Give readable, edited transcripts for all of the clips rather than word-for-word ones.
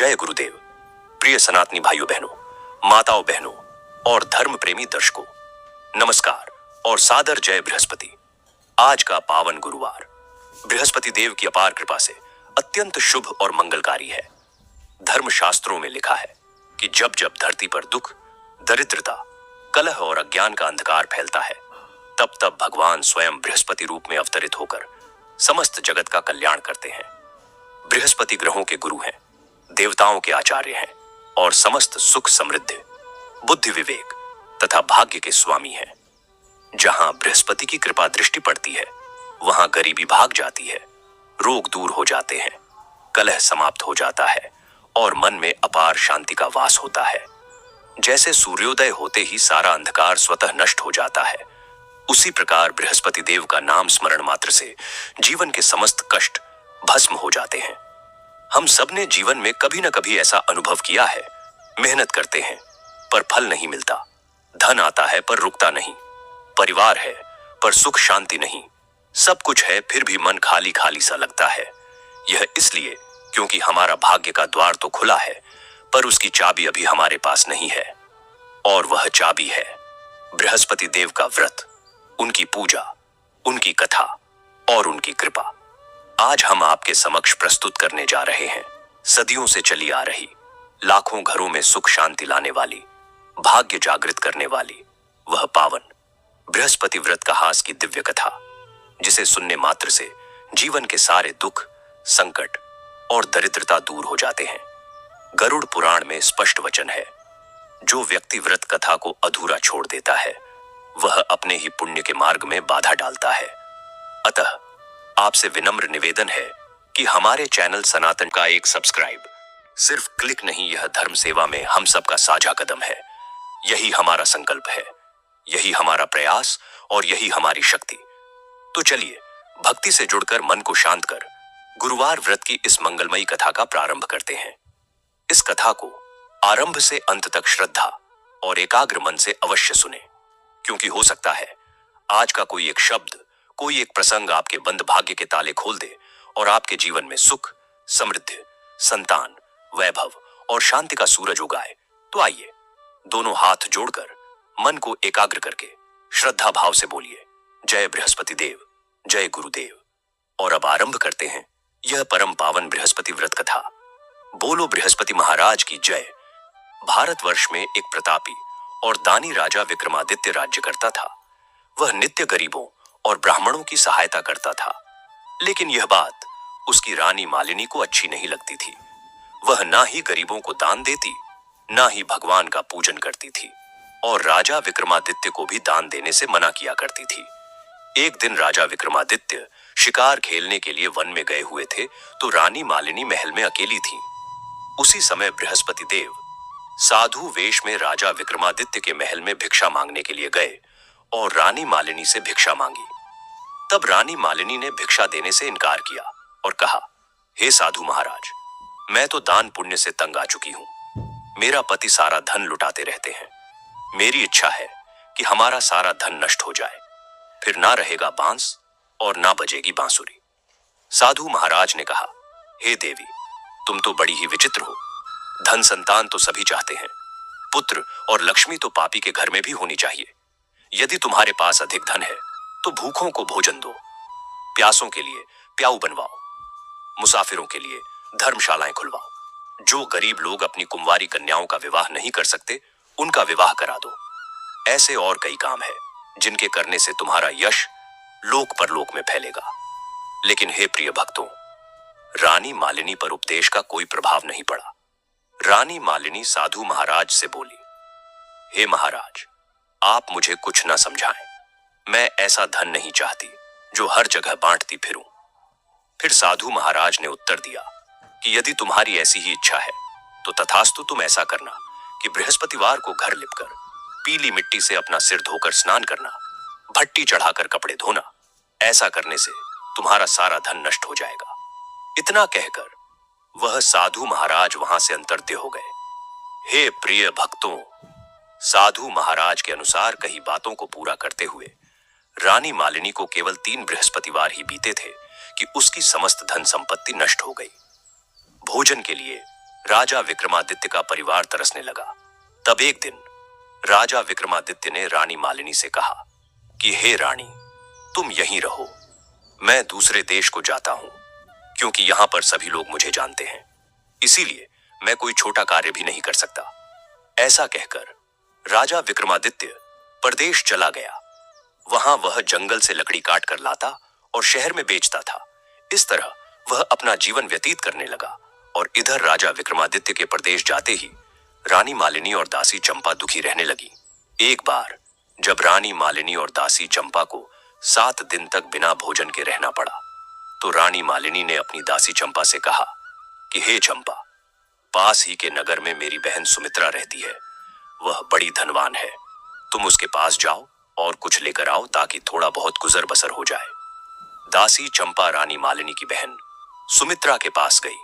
जय गुरुदेव। प्रिय सनातनी भाइयों बहनों, माताओं बहनों और धर्म प्रेमी दर्शकों, नमस्कार और सादर जय बृहस्पति। आज का पावन गुरुवार बृहस्पति देव की अपार कृपा से अत्यंत शुभ और मंगलकारी है। धर्म शास्त्रों में लिखा है कि जब जब धरती पर दुख, दरिद्रता, कलह और अज्ञान का अंधकार फैलता है, तब तब भगवान स्वयं बृहस्पति रूप में अवतरित होकर समस्त जगत का कल्याण करते हैं। बृहस्पति ग्रहों के गुरु हैं, देवताओं के आचार्य हैं और समस्त सुख समृद्धि, बुद्धि विवेक तथा भाग्य के स्वामी हैं। जहां बृहस्पति की कृपा दृष्टि पड़ती है, वहां गरीबी भाग जाती है, रोग दूर हो जाते हैं, कलह समाप्त हो जाता है और मन में अपार शांति का वास होता है। जैसे सूर्योदय होते ही सारा अंधकार स्वतः नष्ट हो जाता है, उसी प्रकार बृहस्पति देव का नाम स्मरण मात्र से जीवन के समस्त कष्ट भस्म हो जाते हैं। हम सब ने जीवन में कभी न कभी ऐसा अनुभव किया है। मेहनत करते हैं पर फल नहीं मिलता, धन आता है पर रुकता नहीं, परिवार है पर सुख शांति नहीं, सब कुछ है फिर भी मन खाली खाली सा लगता है। यह इसलिए क्योंकि हमारा भाग्य का द्वार तो खुला है, पर उसकी चाबी अभी हमारे पास नहीं है। और वह चाबी है बृहस्पति देव का व्रत, उनकी पूजा, उनकी कथा और उनकी कृपा। आज हम आपके समक्ष प्रस्तुत करने जा रहे हैं सदियों से चली आ रही, लाखों घरों में सुख शांति लाने वाली, भाग्य जागृत करने वाली वह पावन बृहस्पति व्रत का हास की दिव्य कथा, जिसे सुनने मात्र से जीवन के सारे दुख, संकट और दरिद्रता दूर हो जाते हैं। गरुड़ पुराण में स्पष्ट वचन है, जो व्यक्ति व्रत कथा को अधूरा छोड़ देता है, वह अपने ही पुण्य के मार्ग में बाधा डालता है। अतः आपसे विनम्र निवेदन है कि हमारे चैनल सनातन का एक सब्सक्राइब, सिर्फ क्लिक नहीं, यह धर्म सेवा में हम सबका साझा कदम है। यही हमारा संकल्प है, यही हमारा प्रयास और यही हमारी शक्ति। तो चलिए भक्ति से जुड़कर मन को शांत कर गुरुवार व्रत की इस मंगलमयी कथा का प्रारंभ करते हैं। इस कथा को आरंभ से अंत तक श्रद्धा और एकाग्र मन से अवश्य सुने, क्योंकि हो सकता है आज का कोई एक शब्द, कोई एक प्रसंग आपके बंद भाग्य के ताले खोल दे और आपके जीवन में सुख, समृद्धि, संतान, वैभव और शांति का सूरज उगाए। तो आइए दोनों हाथ जोड़कर मन को एकाग्र करके श्रद्धा भाव से बोलिए, जय बृहस्पति देव, जय गुरुदेव। और अब आरंभ करते हैं यह परम पावन बृहस्पति व्रत कथा। बोलो बृहस्पति महाराज की जय। भारतवर्ष में एक प्रतापी और दानी राजा विक्रमादित्य राज्य करता था। वह नित्य गरीबों और ब्राह्मणों की सहायता करता था, लेकिन यह बात उसकी रानी मालिनी को अच्छी नहीं लगती थी। वह ना ही गरीबों को दान देती, ना ही भगवान का पूजन करती थी और राजा विक्रमादित्य को भी दान देने से मना किया करती थी। एक दिन राजा विक्रमादित्य शिकार खेलने के लिए वन में गए हुए थे, तो रानी मालिनी महल में अकेली थी। उसी समय बृहस्पति देव साधु वेश में राजा विक्रमादित्य के महल में भिक्षा मांगने के लिए गए और रानी मालिनी से भिक्षा मांगी। तब रानी मालिनी ने भिक्षा देने से इनकार किया और कहा, हे साधु महाराज, मैं तो दान पुण्य से तंग आ चुकी हूं। मेरा पति सारा धन लुटाते रहते हैं। मेरी इच्छा है कि हमारा सारा धन नष्ट हो जाए, फिर ना रहेगा बांस और ना बजेगी बांसुरी। साधु महाराज ने कहा, हे देवी, तुम तो बड़ी ही विचित्र हो। धन संतान तो सभी चाहते हैं, पुत्र और लक्ष्मी तो पापी के घर में भी होनी चाहिए। यदि तुम्हारे पास अधिक धन है तो भूखों को भोजन दो, प्यासों के लिए प्याऊ बनवाओ, मुसाफिरों के लिए धर्मशालाएं खुलवाओ। जो गरीब लोग अपनी कुंवारी कन्याओं का विवाह नहीं कर सकते, उनका विवाह करा दो। ऐसे और कई काम है जिनके करने से तुम्हारा यश लोक परलोक में फैलेगा। लेकिन हे प्रिय भक्तों, रानी मालिनी पर उपदेश का कोई प्रभाव नहीं पड़ा। रानी मालिनी साधु महाराज से बोली, हे महाराज, आप मुझे कुछ न समझाएं। मैं ऐसा धन नहीं चाहती जो हर जगह बांटती फिरूं। फिर साधु महाराज ने उत्तर दिया कि यदि तुम्हारी ऐसी ही इच्छा है तो तथास्तु, तुम ऐसा करना कि बृहस्पतिवार को घर लिपकर पीली मिट्टी से अपना सिर धोकर स्नान करना, भट्टी चढ़ाकर कपड़े धोना। ऐसा करने से तुम्हारा सारा धन नष्ट हो जाएगा। इतना कहकर वह साधु महाराज वहां से अंतर्ध्य हो गए। हे प्रिय भक्तों, साधु महाराज के अनुसार कही बातों को पूरा करते हुए रानी मालिनी को केवल 3 बृहस्पतिवार ही बीते थे कि उसकी समस्त धन संपत्ति नष्ट हो गई। भोजन के लिए राजा विक्रमादित्य का परिवार तरसने लगा। तब एक दिन राजा विक्रमादित्य ने रानी मालिनी से कहा कि हे रानी, तुम यहीं रहो, मैं दूसरे देश को जाता हूं, क्योंकि यहां पर सभी लोग मुझे जानते हैं, इसीलिए मैं कोई छोटा कार्य भी नहीं कर सकता। ऐसा कहकर राजा विक्रमादित्य परदेश चला गया। वहां वह जंगल से लकड़ी काट कर लाता और शहर में बेचता था। इस तरह वह अपना जीवन व्यतीत करने लगा। और इधर राजा विक्रमादित्य के प्रदेश जाते ही रानी मालिनी और दासी चंपा दुखी रहने लगी। एक बार जब रानी मालिनी और दासी चंपा को 7 दिन तक बिना भोजन के रहना पड़ा, तो रानी मालिनी ने अपनी दासी चंपा से कहा कि हे चंपा, पास ही के नगर में मेरी बहन सुमित्रा रहती है, वह बड़ी धनवान है, तुम उसके पास जाओ और कुछ लेकर आओ ताकि थोड़ा बहुत गुजर बसर हो जाए। दासी चंपा रानी मालिनी की बहन सुमित्रा के पास गई।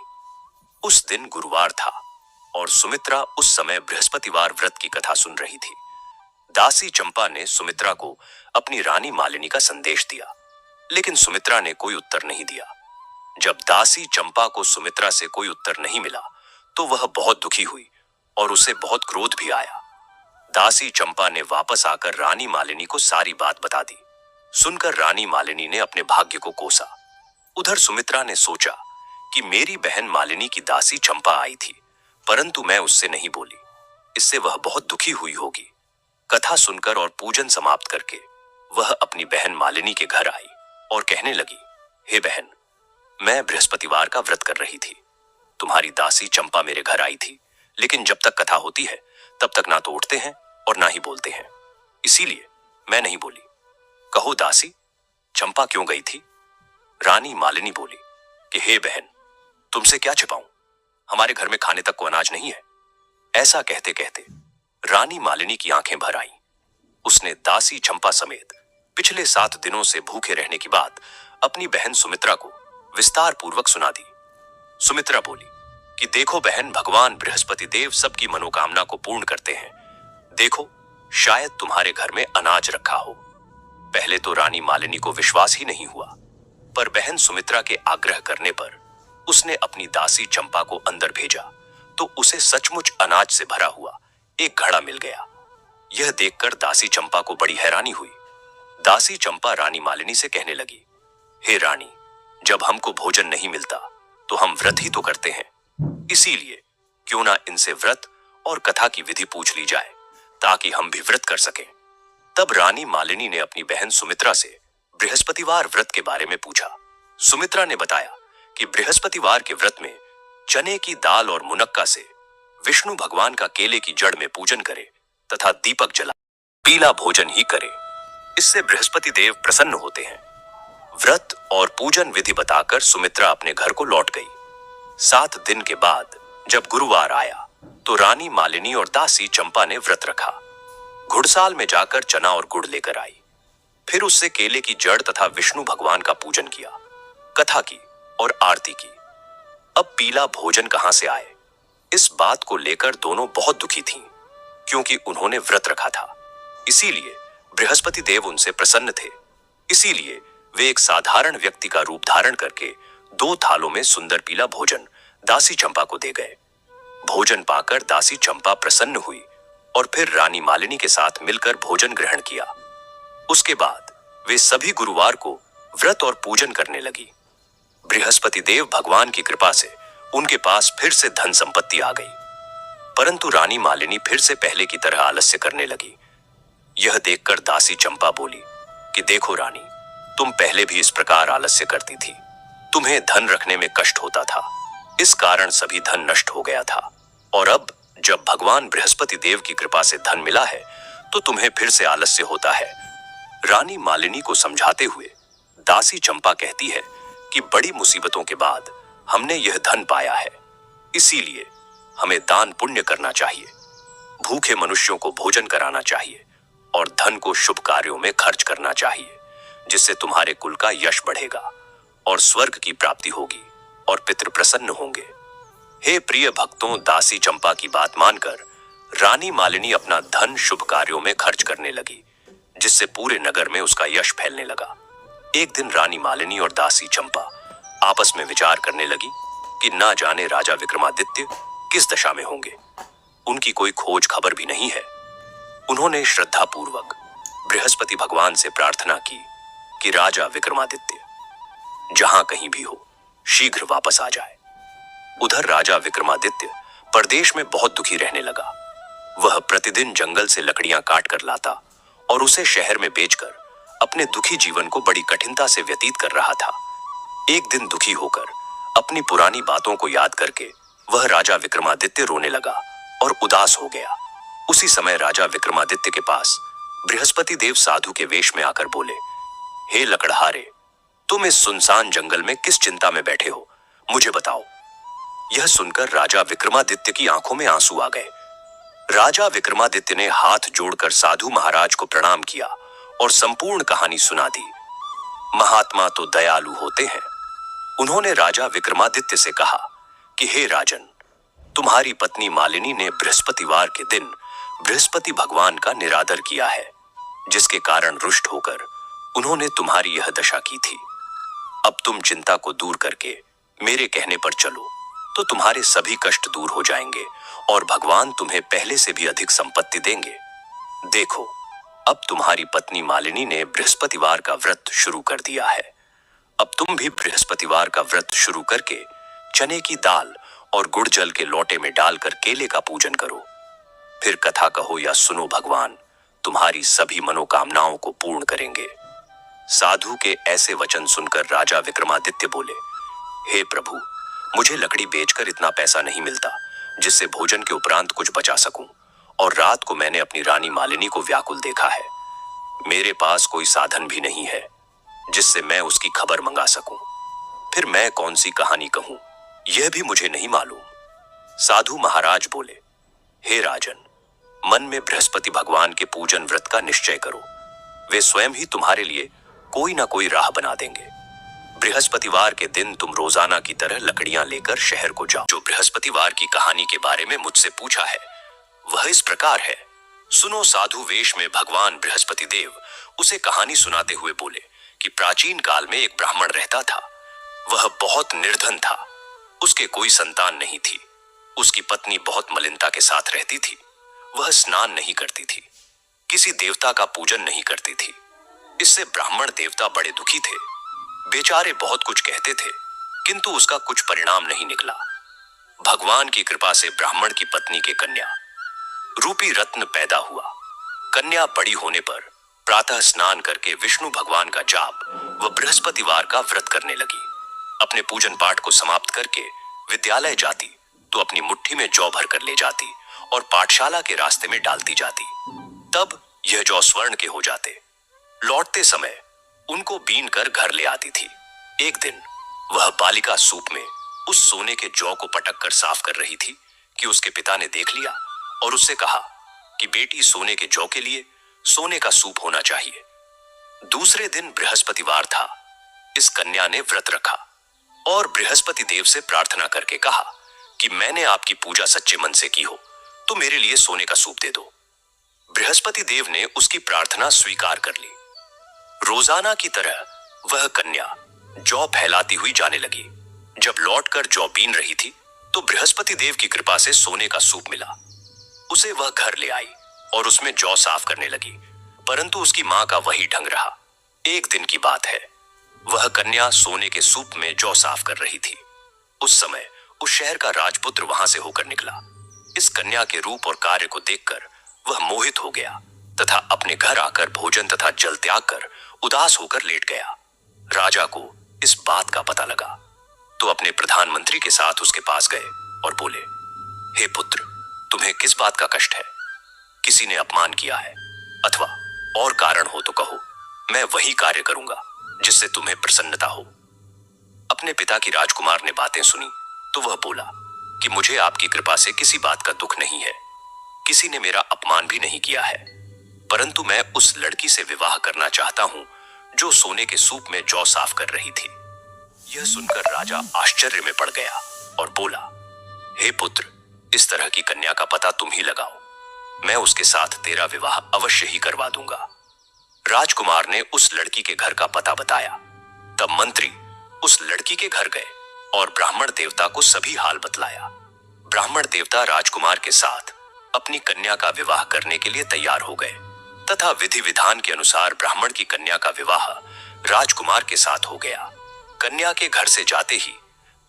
उस दिन गुरुवार था और सुमित्रा उस समय बृहस्पतिवार व्रत की कथा सुन रही थी। दासी चंपा ने सुमित्रा को अपनी रानी मालिनी का संदेश दिया, लेकिन सुमित्रा ने कोई उत्तर नहीं दिया। जब दासी चंपा को सुमित्रा से कोई उत्तर नहीं मिला, तो वह बहुत दुखी हुई और उसे बहुत क्रोध भी आया। दासी चंपा ने वापस आकर रानी मालिनी को सारी बात बता दी। सुनकर रानी मालिनी ने अपने भाग्य को कोसा। उधर सुमित्रा ने सोचा कि मेरी बहन मालिनी की दासी चंपा आई थी, परंतु मैं उससे नहीं बोली, इससे वह बहुत दुखी हुई होगी। कथा सुनकर और पूजन समाप्त करके वह अपनी बहन मालिनी के घर आई और कहने लगी, हे बहन, मैं बृहस्पतिवार का व्रत कर रही थी, तुम्हारी दासी चंपा मेरे घर आई थी, लेकिन जब तक कथा होती है तब तक ना तो उठते हैं और ना ही बोलते हैं, इसीलिए मैं नहीं बोली। कहो दासी, चंपा क्यों गई थी? रानी मालिनी बोली कि हे बहन, तुमसे क्या छिपाऊं, हमारे घर में खाने तक को अनाज नहीं है। ऐसा कहते कहते रानी मालिनी की आंखें भर आईं। उसने दासी चंपा समेत पिछले 7 दिनों से भूखे रहने की बात अपनी बहन सुमित्रा को विस्तार पूर्वक सुना दी। सुमित्रा बोली कि देखो बहन, भगवान बृहस्पति देव सबकी मनोकामना को पूर्ण करते हैं। देखो, शायद तुम्हारे घर में अनाज रखा हो। पहले तो रानी मालिनी को विश्वास ही नहीं हुआ, पर बहन सुमित्रा के आग्रह करने पर उसने अपनी दासी चंपा को अंदर भेजा, तो उसे सचमुच अनाज से भरा हुआ एक घड़ा मिल गया। यह देखकर दासी चंपा को बड़ी हैरानी हुई। दासी चंपा रानी मालिनी से कहने लगी, हे रानी, जब हमको भोजन नहीं मिलता तो हम व्रत ही तो करते हैं, इसीलिए क्यों ना इनसे व्रत और कथा की विधि पूछ ली जाए ताकि हम भी व्रत कर सकें। तब रानी मालिनी ने अपनी बहन सुमित्रा से बृहस्पतिवार व्रत के बारे में पूछा। सुमित्रा ने बताया कि बृहस्पतिवार के व्रत में चने की दाल और मुनक्का से विष्णु भगवान का केले की जड़ में पूजन करे तथा दीपक जला पीला भोजन ही करे, इससे बृहस्पति देव प्रसन्न होते हैं। व्रत और पूजन विधि बताकर सुमित्रा अपने घर को लौट गई। 7 दिन के बाद जब गुरुवार आया तो रानी मालिनी और दासी चंपा ने व्रत रखा। घुड़साल में जाकर चना और गुड़ लेकर आई, फिर उससे केले की जड़ तथा विष्णु भगवान का पूजन किया, कथा की और आरती की। अब पीला भोजन कहां से आए, इस बात को लेकर दोनों बहुत दुखी थीं, क्योंकि उन्होंने व्रत रखा था, इसीलिए बृहस्पति देव उनसे प्रसन्न थे। इसीलिए वे एक साधारण व्यक्ति का रूप धारण करके 2 थालों में सुंदर पीला भोजन दासी चंपा को दे गए। भोजन पाकर दासी चंपा प्रसन्न हुई और फिर रानी मालिनी के साथ मिलकर भोजन ग्रहण किया। उसके बाद वे सभी गुरुवार को व्रत और पूजन करने लगी। बृहस्पति देव भगवान की कृपा से उनके पास फिर से धन संपत्ति आ गई, परंतु रानी मालिनी फिर से पहले की तरह आलस्य करने लगी। यह देखकर दासी चंपा बोली कि देखो रानी, तुम पहले भी इस प्रकार आलस्य करती थी, तुम्हें धन रखने में कष्ट होता था, इस कारण सभी धन नष्ट हो गया था, और अब जब भगवान बृहस्पति देव की कृपा से धन मिला है तो तुम्हें फिर से आलस्य होता है। रानी मालिनी को समझाते हुए दासी चंपा कहती है कि बड़ी मुसीबतों के बाद हमने यह धन पाया है, इसीलिए हमें दान पुण्य करना चाहिए, भूखे मनुष्यों को भोजन कराना चाहिए और धन को शुभ कार्यों में खर्च करना चाहिए, जिससे तुम्हारे कुल का यश बढ़ेगा और स्वर्ग की प्राप्ति होगी और पितृ प्रसन्न होंगे। हे प्रिय भक्तों, दासी चंपा की बात मानकर रानी मालिनी अपना धन शुभ कार्यों में खर्च करने लगी, जिससे पूरे नगर में उसका यश फैलने लगा। एक दिन रानी मालिनी और दासी चंपा आपस में विचार करने लगी कि ना जाने राजा विक्रमादित्य किस दशा में होंगे, उनकी कोई खोज खबर भी नहीं है। उन्होंने श्रद्धापूर्वक बृहस्पति भगवान से प्रार्थना की कि राजा विक्रमादित्य जहां कहीं भी हो शीघ्र वापस आ जाए। उधर राजा विक्रमादित्य परदेश में बहुत दुखी रहने लगा। वह प्रतिदिन जंगल से लकड़ियां काट कर लाता और उसे शहर में बेचकर अपने दुखी जीवन को बड़ी कठिनता से व्यतीत कर रहा था। एक दिन दुखी होकर अपनी पुरानी बातों को याद करके वह राजा विक्रमादित्य रोने लगा और उदास हो गया। उसी समय राजा विक्रमादित्य के पास बृहस्पति देव साधु के वेश में आकर बोले, हे लकड़हारे, तुम इस सुनसान जंगल में किस चिंता में बैठे हो, मुझे बताओ। यह सुनकर राजा विक्रमादित्य की आंखों में आंसू आ गए। राजा विक्रमादित्य ने हाथ जोड़कर साधु महाराज को प्रणाम किया और संपूर्ण कहानी सुना दी। महात्मा तो दयालु होते हैं। उन्होंने राजा विक्रमादित्य से कहा कि हे राजन, तुम्हारी पत्नी मालिनी ने बृहस्पतिवार के दिन बृहस्पति भगवान का निरादर किया है, जिसके कारण रुष्ट होकर उन्होंने तुम्हारी यह दशा की थी। अब तुम चिंता को दूर करके मेरे कहने पर चलो तो तुम्हारे सभी कष्ट दूर हो जाएंगे और भगवान तुम्हें पहले से भी अधिक संपत्ति देंगे। देखो, अब तुम्हारी पत्नी मालिनी ने बृहस्पतिवार का व्रत शुरू कर दिया है। अब तुम भी बृहस्पतिवार का व्रत शुरू करके चने की दाल और गुड़ जल के लोटे में डालकर केले का पूजन करो। फिर कथा कहो या सुनो, भगवान तुम्हारी सभी मनोकामनाओं को पूर्ण करेंगे। साधु के ऐसे वचन सुनकर राजा विक्रमादित्य बोले, हे प्रभु, मुझे लकड़ी बेचकर इतना पैसा नहीं मिलता जिससे भोजन के उपरांत कुछ बचा सकूं, और रात को मैंने अपनी रानी मालिनी को व्याकुल देखा है। मेरे पास कोई साधन भी नहीं है जिससे मैं उसकी खबर मंगा सकूं। फिर मैं कौन सी कहानी कहूं, यह भी मुझे नहीं मालूम। साधु महाराज बोले, हे राजन, मन में बृहस्पति भगवान के पूजन व्रत का निश्चय करो। वे स्वयं ही तुम्हारे लिए कोई ना कोई राह बना देंगे। बृहस्पतिवार के दिन तुम रोजाना की तरह लकड़ियां लेकर शहर को जाओ। जो बृहस्पतिवार की कहानी के बारे में मुझसे पूछा है वह इस प्रकार है, सुनो। साधु वेश में भगवान बृहस्पति देव उसे कहानी सुनाते हुए बोले कि प्राचीन काल में एक ब्राह्मण रहता था। वह बहुत निर्धन था, उसके कोई संतान नहीं थी। उसकी पत्नी बहुत मलिनता के साथ रहती थी। वह स्नान नहीं करती थी, किसी देवता का पूजन नहीं करती थी। इससे ब्राह्मण देवता बड़े दुखी थे। बेचारे बहुत कुछ कहते थे, किंतु उसका कुछ परिणाम नहीं निकला। भगवान की कृपा से ब्राह्मण की पत्नी के कन्या रूपी रत्न पैदा हुआ। कन्या बड़ी होने पर प्रातः स्नान करके विष्णु भगवान का जाप व बृहस्पतिवार का व्रत करने लगी। अपने पूजन पाठ को समाप्त करके विद्यालय जाती तो अपनी मुट्ठी में जौ भर कर ले जाती और पाठशाला के रास्ते में डालती जाती। तब यह जौ स्वर्ण के हो जाते। लौटते समय उनको बीन कर घर ले आती थी। एक दिन वह बालिका सूप में उस सोने के जौ को पटक कर साफ कर रही थी कि उसके पिता ने देख लिया और उससे कहा कि बेटी, सोने के जौ के लिए सोने का सूप होना चाहिए। दूसरे दिन बृहस्पतिवार था। इस कन्या ने व्रत रखा और बृहस्पति देव से प्रार्थना करके कहा कि मैंने आपकी पूजा सच्चे मन से की हो तो मेरे लिए सोने का सूप दे दो। बृहस्पति देव ने उसकी प्रार्थना स्वीकार कर ली। रोजाना की तरह वह कन्या जौ फैलाती हुई जाने लगी। जब लौटकर जौ बीन रही थी तो बृहस्पति देव की कृपा से सोने का सूप मिला। उसे वह घर ले आई और उसमें जौ साफ करने लगी, परंतु उसकी मां का वही ढंग रहा। एक दिन की बात है, वह कन्या सोने के सूप में जौ साफ कर रही थी। उस समय उस शहर का राजपुत्र वहां से होकर निकला। इस कन्या के रूप और कार्य को देखकर वह मोहित हो गया तथा अपने घर आकर भोजन तथा जल त्याग कर उदास होकर लेट गया। राजा को इस बात का पता लगा तो अपने प्रधानमंत्री के साथ उसके पास गए और बोले, हे पुत्र, तुम्हें किस बात का कष्ट है? किसी ने अपमान किया है अथवा और कारण हो तो कहो, मैं वही कार्य करूंगा जिससे तुम्हें प्रसन्नता हो। अपने पिता की राजकुमार ने बातें सुनी तो वह बोला कि मुझे आपकी कृपा से किसी बात का दुख नहीं है। किसी ने मेरा अपमान भी नहीं किया है, परंतु मैं उस लड़की से विवाह करना चाहता हूं जो सोने के सूप में जौ साफ कर रही थी। यह सुनकर राजा आश्चर्य में पड़ गया और बोला, हे पुत्र, इस तरह की कन्या का पता तुम ही लगाओ, मैं उसके साथ तेरा विवाह अवश्य ही करवा दूंगा। राजकुमार ने उस लड़की के घर का पता बताया। तब मंत्री उस लड़की के घर गए और ब्राह्मण देवता को सभी हाल बतलाया। ब्राह्मण देवता राजकुमार के साथ अपनी कन्या का विवाह करने के लिए तैयार हो गए तथा विधि विधान के अनुसार ब्राह्मण की कन्या का विवाह राजकुमार के साथ हो गया। कन्या के घर से जाते ही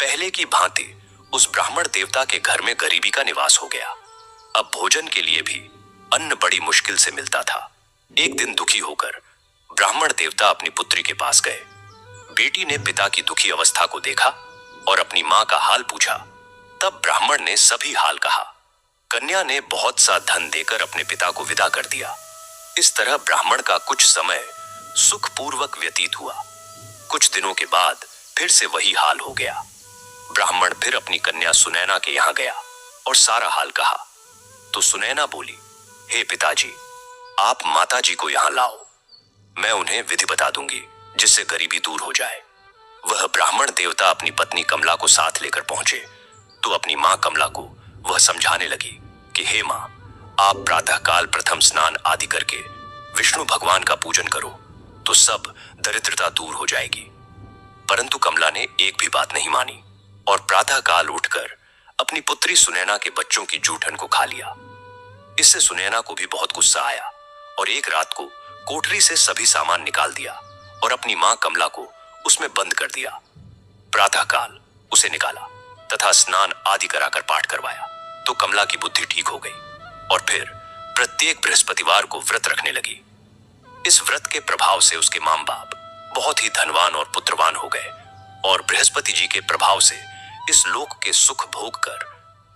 पहले की भांति उस ब्राह्मण देवता के घर में गरीबी का निवास हो गया। अब भोजन के लिए भी अन्न बड़ी मुश्किल से मिलता था। एक दिन दुखी होकर ब्राह्मण देवता अपनी पुत्री के पास गए। बेटी ने पिता की दुखी अवस्था को देखा और अपनी मां का हाल पूछा। तब ब्राह्मण ने सभी हाल कहा। कन्या ने बहुत सा धन देकर अपने पिता को विदा कर दिया। इस तरह ब्राह्मण का कुछ समय सुखपूर्वक व्यतीत हुआ। कुछ दिनों के बाद फिर से वही हाल हो गया। ब्राह्मण फिर अपनी कन्या सुनैना के यहां गया और सारा हाल कहा। तो सुनैना बोली, हे पिताजी, आप माताजी को यहां लाओ, मैं उन्हें विधि बता दूंगी जिससे गरीबी दूर हो जाए। वह ब्राह्मण देवता अपनी पत्नी कमला को साथ लेकर पहुंचे तो अपनी मां कमला को वह समझाने लगी कि हे मां, आप प्रातःकाल प्रथम स्नान आदि करके विष्णु भगवान का पूजन करो तो सब दरिद्रता दूर हो जाएगी। परंतु कमला ने एक भी बात नहीं मानी और प्रातःकाल उठकर अपनी पुत्री सुनैना के बच्चों की जूठन को खा लिया। इससे सुनैना को भी बहुत गुस्सा आया और एक रात को कोठरी से सभी सामान निकाल दिया और अपनी मां कमला को उसमें बंद कर दिया। प्रातःकाल उसे निकाला तथा स्नान आदि कराकर पाठ करवाया तो कमला की बुद्धि ठीक हो गई और फिर प्रत्येक बृहस्पतिवार को व्रत रखने लगी। इस व्रत के प्रभाव से उसके मां बाप बहुत ही धनवान और पुत्रवान हो गए और बृहस्पति जी के प्रभाव से इस लोक के सुख भोग कर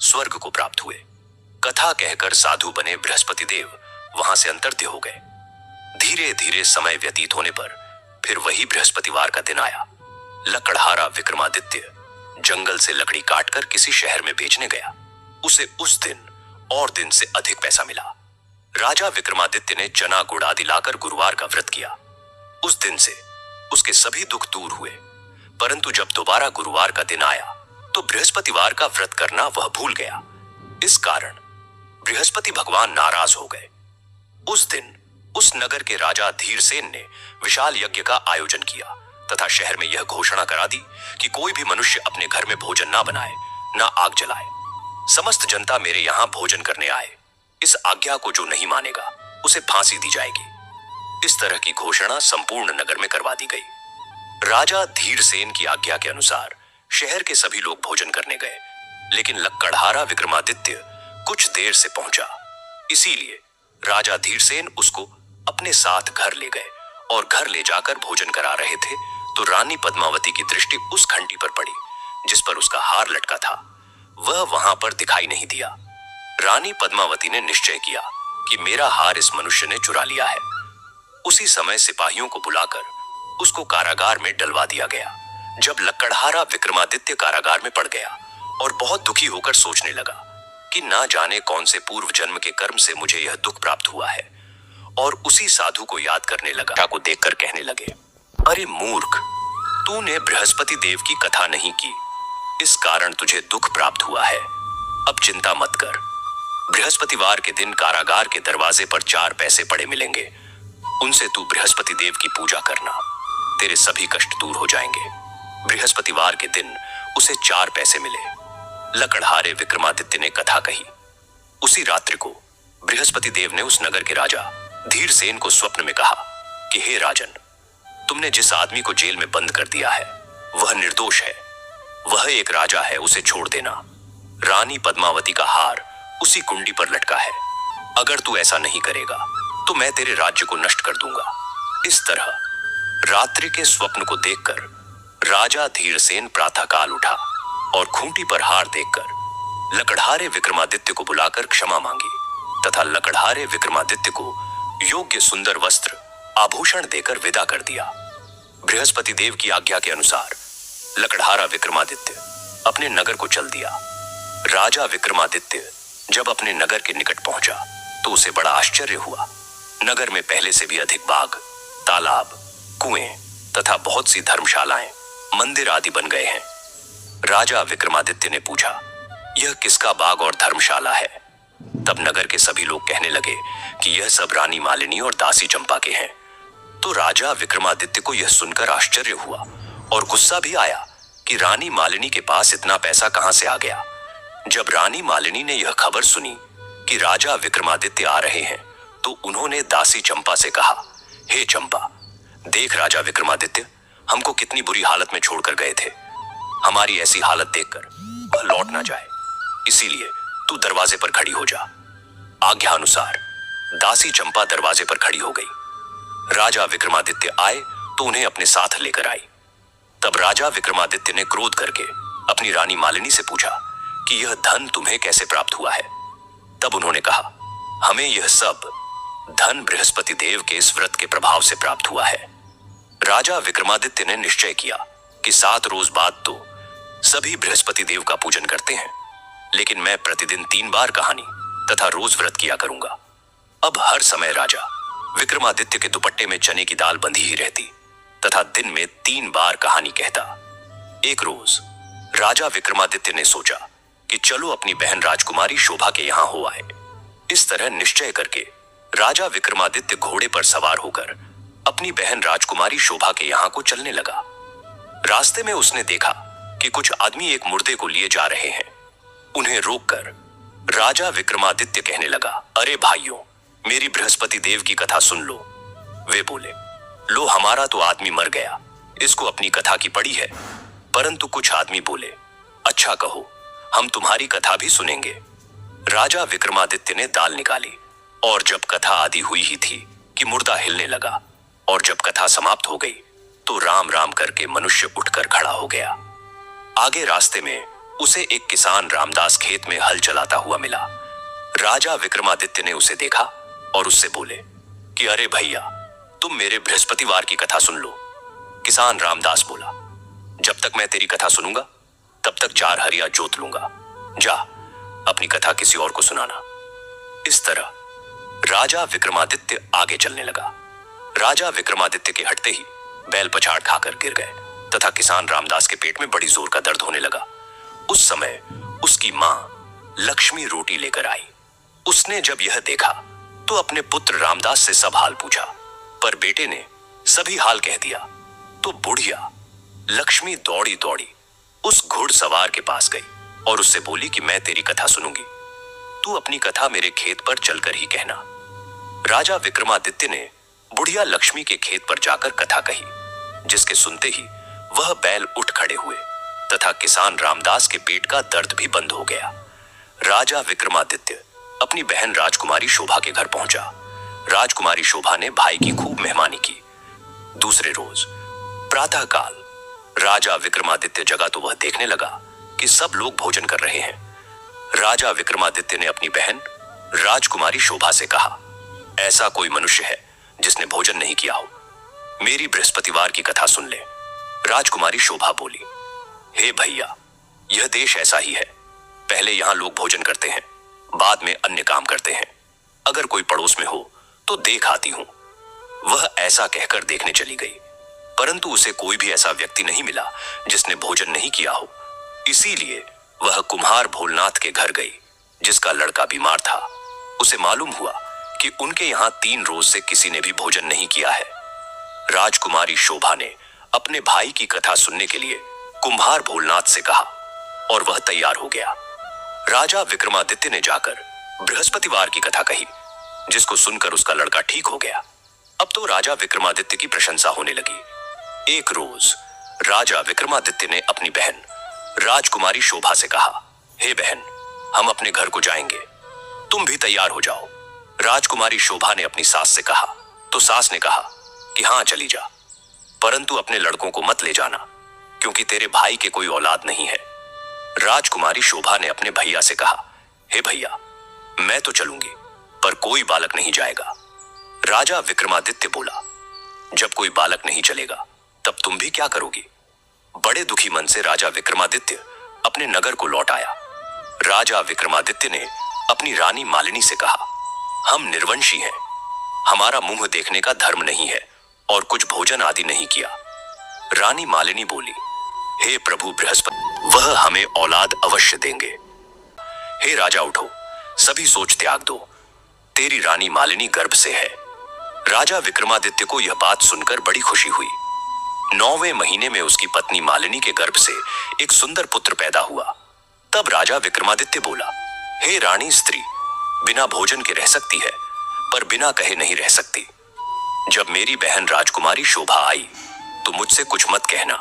स्वर्ग को प्राप्त हुए। कथा कहकर साधु बने बृहस्पति देव वहां से अंतर्ध्य हो गए। धीरे धीरे समय व्यतीत होने पर फिर वही बृहस्पतिवार का दिन आया। लकड़हारा विक्रमादित्य जंगल से लकड़ी काटकर किसी शहर में बेचने गया। उसे उस दिन और दिन से अधिक पैसा मिला। राजा विक्रमादित्य ने चना गुड़ आदि लाकर गुरुवार का व्रत किया। उस दिन से उसके सभी दुख दूर हुए। परंतु जब दोबारा गुरुवार का दिन आया तो बृहस्पतिवार का व्रत करना वह भूल गया। इस कारण बृहस्पति भगवान नाराज हो गए। उस दिन उस नगर के राजा धीरसेन ने विशाल यज्ञ का आयोजन किया तथा शहर में यह घोषणा करा दी कि कोई भी मनुष्य अपने घर में भोजन ना बनाए, ना आग जलाए। समस्त जनता मेरे यहां भोजन करने आए। इस आज्ञा को जो नहीं मानेगा उसे फांसी दी जाएगी। इस तरह की घोषणा संपूर्ण नगर में करवा दी गई। राजा धीरसेन की आज्ञा के अनुसार शहर के सभी लोग भोजन करने गए, लेकिन लक्कड़हारा विक्रमादित्य कुछ देर से पहुंचा। इसीलिए राजा धीरसेन उसको अपने साथ घर ले गए और घर ले जाकर भोजन करा रहे थे तो रानी पद्मावती की दृष्टि उस घंटी पर पड़ी जिस पर उसका हार लटका था। वह वहां पर दिखाई नहीं दिया। रानी पद्मावती ने निश्चय किया कि मेरा हार इस मनुष्य ने चुरा लिया है। उसी समय सिपाहियों को बुलाकर उसको कारागार में डलवा दिया गया। जब लक्कड़हारा विक्रमादित्य कारागार में पड़ गया और बहुत दुखी होकर सोचने लगा कि ना जाने कौन से पूर्व जन्म के कर्म से मुझे यह दुख प्राप्त हुआ है, और उसी साधु को याद करने लगा को देखकर कहने लगे, अरे मूर्ख, तूने बृहस्पति देव की कथा नहीं की, इस कारण तुझे दुख प्राप्त हुआ है। अब चिंता मत कर। बृहस्पतिवार के दिन कारागार के दरवाजे पर 4 पैसे पड़े मिलेंगे, उनसे तू बृहस्पति देव की पूजा करना, तेरे सभी कष्ट दूर हो जाएंगे। बृहस्पतिवार के दिन उसे 4 पैसे मिले। लकड़हारे विक्रमादित्य ने कथा कही। उसी रात्रि को बृहस्पति देव ने उस नगर के राजा धीरसेन को स्वप्न में कहा कि हे राजन, तुमने जिस आदमी को जेल में बंद कर दिया है वह निर्दोष है। वह एक राजा है, उसे छोड़ देना। रानी पद्मावती का हार उसी कुंडी पर लटका है। अगर तू ऐसा नहीं करेगा तो मैं तेरे राज्य को नष्ट कर दूंगा। इस तरह रात्रि के स्वप्न को देखकर राजा धीरसेन प्रातःकाल उठा और खूंटी पर हार देखकर लकड़हारे विक्रमादित्य को बुलाकर क्षमा मांगी तथा लकड़हारे विक्रमादित्य को योग्य सुंदर वस्त्र आभूषण देकर विदा कर दिया। बृहस्पति देव की आज्ञा के अनुसार लकड़हारा विक्रमादित्य अपने नगर को चल दिया। राजा विक्रमादित्य जब अपने नगर के निकट पहुंचा तो उसे बड़ा आश्चर्य हुआ। नगर में पहले से भी अधिक बाग, तालाब, कुएं तथा बहुत सी धर्मशालाएं, मंदिर आदि बन गए हैं। राजा विक्रमादित्य ने पूछा, यह किसका बाग और धर्मशाला है? तब नगर के सभी लोग कहने लगे कि यह सब रानी मालिनी और दासी चंपा के हैं। तो राजा विक्रमादित्य को यह सुनकर आश्चर्य हुआ और गुस्सा भी आया कि रानी मालिनी के पास इतना पैसा कहां से आ गया। जब रानी मालिनी ने यह खबर सुनी कि राजा विक्रमादित्य आ रहे हैं, तो उन्होंने दासी चंपा से कहा, हे चंपा, देख राजा विक्रमादित्य हमको कितनी बुरी हालत में छोड़कर गए थे। हमारी ऐसी हालत देखकर वह लौट ना जाए, इसीलिए तू दरवाजे पर खड़ी हो जा। आज्ञा अनुसार दासी चंपा दरवाजे पर खड़ी हो गई। राजा विक्रमादित्य आए तो उन्हें अपने साथ लेकर आई। तब राजा विक्रमादित्य ने क्रोध करके अपनी रानी मालिनी से पूछा कि यह धन तुम्हें कैसे प्राप्त हुआ है। तब उन्होंने कहा, हमें यह सब धन बृहस्पति देव के इस व्रत के प्रभाव से प्राप्त हुआ है। राजा विक्रमादित्य ने निश्चय किया कि 7 रोज बाद तो सभी बृहस्पति देव का पूजन करते हैं, लेकिन मैं प्रतिदिन 3 बार कहानी तथा रोज व्रत किया करूंगा। अब हर समय राजा विक्रमादित्य के दुपट्टे में चने की दाल बंधी ही रहती तथा दिन में 3 बार कहानी कहता। एक रोज राजा विक्रमादित्य ने सोचा कि चलो अपनी बहन राजकुमारी शोभा के यहां हो आए। इस तरह निश्चय करके राजा विक्रमादित्य घोड़े पर सवार होकर अपनी बहन राजकुमारी शोभा के यहां को चलने लगा। रास्ते में उसने देखा कि कुछ आदमी एक मुर्दे को लिए जा रहे हैं। उन्हें रोककर राजा विक्रमादित्य कहने लगा, अरे भाइयों, मेरी बृहस्पति देव की कथा सुन लो। वे बोले, लो हमारा तो आदमी मर गया, इसको अपनी कथा की पड़ी है। परंतु कुछ आदमी बोले, अच्छा कहो, हम तुम्हारी कथा भी सुनेंगे। राजा विक्रमादित्य ने दाल निकाली और जब कथा आदि हुई ही थी कि मुर्दा हिलने लगा, और जब कथा समाप्त हो गई तो राम राम करके मनुष्य उठकर खड़ा हो गया। आगे रास्ते में उसे एक किसान रामदास खेत में हल चलाता हुआ मिला। राजा विक्रमादित्य ने उसे देखा और उससे बोले कि अरे भैया, तुम मेरे बृहस्पतिवार की कथा सुन लो। किसान रामदास बोला, जब तक मैं तेरी कथा सुनूंगा तब तक 4 हरिया जोत लूंगा। जा अपनी कथा किसी और को सुनाना। इस तरह राजा विक्रमादित्य आगे चलने लगा। राजा विक्रमादित्य के हटते ही बैल पछाड़ खाकर गिर गए तथा किसान रामदास के पेट में बड़ी जोर का दर्द होने लगा। उस समय उसकी मां लक्ष्मी रोटी लेकर आई। उसने जब यह देखा तो अपने पुत्र रामदास से सब हाल पूछा, पर बेटे ने सभी हाल कह दिया। तो बुढ़िया लक्ष्मी दौड़ी दौड़ी उस घुड़सवार के पास गई और उससे बोली कि मैं तेरी कथा सुनूंगी, तू अपनी कथा मेरे खेत पर चलकर ही कहना। राजा विक्रमादित्य ने बुढ़िया लक्ष्मी के खेत पर जाकर कथा कही, जिसके सुनते ही वह बैल उठ खड़े हुए तथा किसान रामदास के पेट का दर्द भी बंद हो गया। राजा विक्रमादित्य अपनी बहन राजकुमारी शोभा के घर पहुंचा। राजकुमारी शोभा ने भाई की खूब मेहमानी की। दूसरे रोज प्रातःकाल राजा विक्रमादित्य जगा तो वह देखने लगा कि सब लोग भोजन कर रहे हैं। राजा विक्रमादित्य ने अपनी बहन राजकुमारी शोभा से कहा, ऐसा कोई मनुष्य है जिसने भोजन नहीं किया हो, मेरी बृहस्पतिवार की कथा सुन ले। राजकुमारी शोभा बोली, हे भैया, यह देश ऐसा ही है, पहले यहां लोग भोजन करते हैं, बाद में अन्य काम करते हैं। अगर कोई पड़ोस में हो तो देख आती हूं। वह ऐसा कहकर देखने चली गई, परंतु उसे कोई भी ऐसा व्यक्ति नहीं मिला जिसने भोजन नहीं किया हो। इसीलिए वह कुम्हार भोलनाथ के घर गई, जिसका लड़का बीमार था। उसे मालूम हुआ कि उनके यहां 3 रोज से किसी ने भी भोजन नहीं किया है। राजकुमारी शोभा ने अपने भाई की कथा सुनने के लिए कुम्हार भोलनाथ से कहा और वह तैयार हो गया। राजा विक्रमादित्य ने जाकर बृहस्पतिवार की कथा कही, जिसको सुनकर उसका लड़का ठीक हो गया। अब तो राजा विक्रमादित्य की प्रशंसा होने लगी। एक रोज राजा विक्रमादित्य ने अपनी बहन राजकुमारी शोभा से कहा, हे बहन, हम अपने घर को जाएंगे, तुम भी तैयार हो जाओ। राजकुमारी शोभा ने अपनी सास से कहा तो सास ने कहा कि हां चली जा, परंतु अपने लड़कों को मत ले जाना, क्योंकि तेरे भाई के कोई औलाद नहीं है। राजकुमारी शोभा ने अपने भैया से कहा, हे भैया, मैं तो चलूंगी, पर कोई बालक नहीं जाएगा। राजा विक्रमादित्य बोला, जब कोई बालक नहीं चलेगा तब तुम भी क्या करोगी? बड़े दुखी मन से राजा विक्रमादित्य अपने नगर को लौट आया। राजा विक्रमादित्य ने अपनी रानी मालिनी से कहा, हम निर्वंशी हैं, हमारा मुंह देखने का धर्म नहीं है और कुछ भोजन आदि नहीं किया। रानी मालिनी बोली, हे प्रभु बृहस्पति, वह हमें औलाद अवश्य देंगे। हे राजा उठो, सभी सोच त्याग दो, तेरी रानी मालिनी गर्भ से है। राजा विक्रमादित्य को यह बात सुनकर बड़ी खुशी हुई। 9वें महीने में उसकी पत्नी मालिनी के गर्भ से एक सुंदर पुत्र पैदा हुआ। तब राजा विक्रमादित्य बोला, हे रानी स्त्री, बिना भोजन के रह सकती है, पर बिना कहे नहीं रह सकती। जब मेरी बहन राजकुमारी शोभा आई तो मुझसे कुछ मत कहना।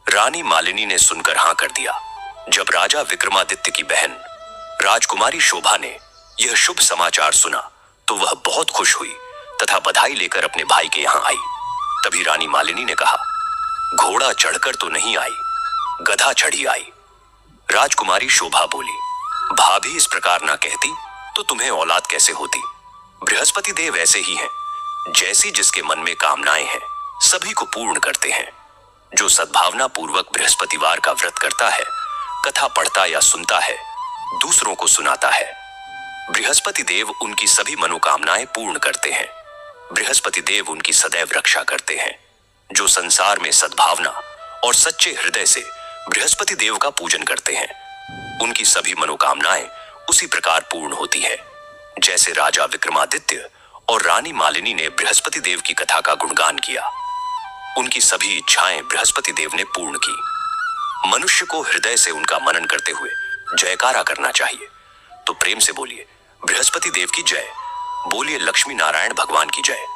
रानी मालिनी ने सुनकर हां कर दिया। जब राजा विक्रमादित्य की बहन राजकुमारी शोभा ने यह शुभ समाचार सुना तो वह बहुत खुश हुई तथा बधाई लेकर अपने भाई के यहां आई। तभी रानी मालिनी ने कहा, घोड़ा चढ़कर तो नहीं आई, गधा चढ़ी आई। राजकुमारी शोभा बोली, भाभी इस प्रकार ना कहती तो तुम्हें औलाद कैसे होती। बृहस्पति देव ऐसे ही हैं, जैसी जिसके मन में कामनाएं हैं सभी को पूर्ण करते हैं। जो सद्भावना पूर्वक बृहस्पतिवार का व्रत करता है, कथा पढ़ता या सुनता है, दूसरों को सुनाता है, बृहस्पति देव उनकी सभी मनोकामनाएं पूर्ण करते हैं। बृहस्पति देव उनकी सदैव रक्षा करते हैं। जो संसार में सद्भावना और सच्चे हृदय से बृहस्पति देव का पूजन करते हैं, उनकी सभी मनोकामनाएं उसी प्रकार पूर्ण होती है। जैसे राजा विक्रमादित्य और रानी मालिनी ने बृहस्पति देव की कथा का गुणगान किया, उनकी सभी इच्छाएं बृहस्पति देव ने पूर्ण की। मनुष्य को हृदय से उनका मनन करते हुए जयकारा करना चाहिए। तो प्रेम से बोलिए, बृहस्पति देव की जय। बोलिए, लक्ष्मी नारायण भगवान की जय।